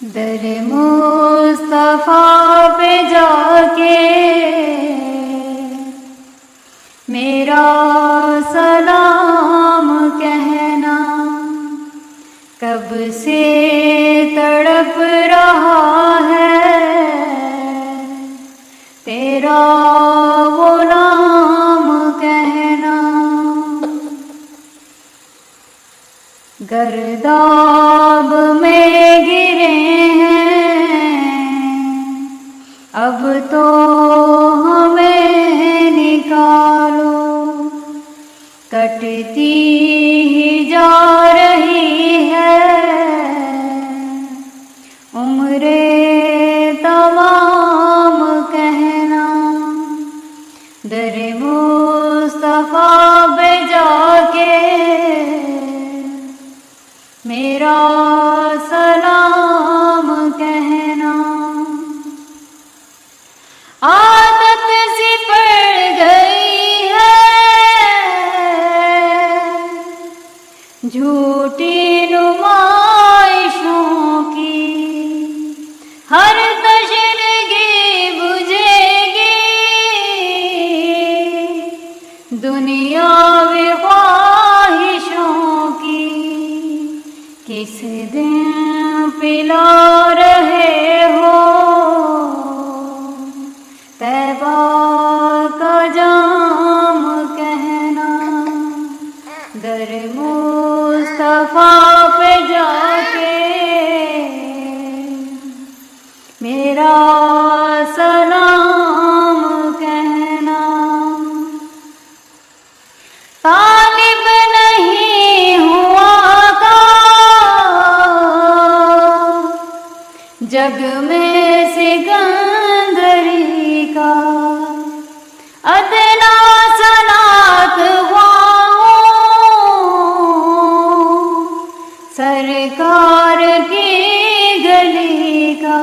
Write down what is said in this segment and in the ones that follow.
در مصطفیٰ پہ جا کے میرا سلام کہنا، کب سے تڑپ رہا ہے تیرا وہ نام کہنا۔ گرداب میں گرے ہیں اب تو ہمیں نکالو، کٹتی ہی جا رہی ہے عمر تمام کہنا۔ در مصطفیٰ پہ جا کے میرا سلام کہنا۔ عادت سی پڑ گئی ہے جھوٹی نمائشوں کی، ہر تشنگی بجھے گی دنیاوی خواہشوں کی۔ کس دن پلا رہے ہو طیبہ کا جام کہنا۔ در مصطفیٰ پہ جا کے میرا سلام کہنا۔ طالب نہیں ہوا جگ میں سکندری کا، ادنا صنعت سرکار کی گلی کا۔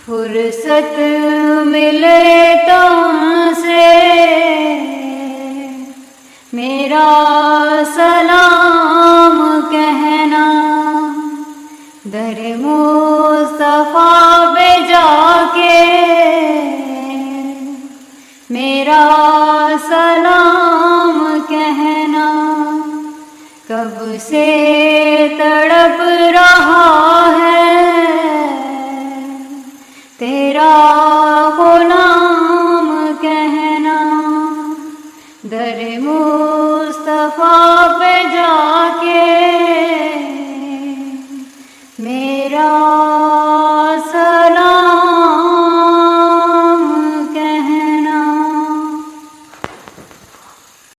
فرصت ملے تو سے میرا سلام کہنا۔ در مصطفیٰ پہ جا کے میرا سلام کہنا، کب سے تڑپ رہا ہے تیرا غلام کہنا۔ در مصطفیٰ پہ جا کے میرا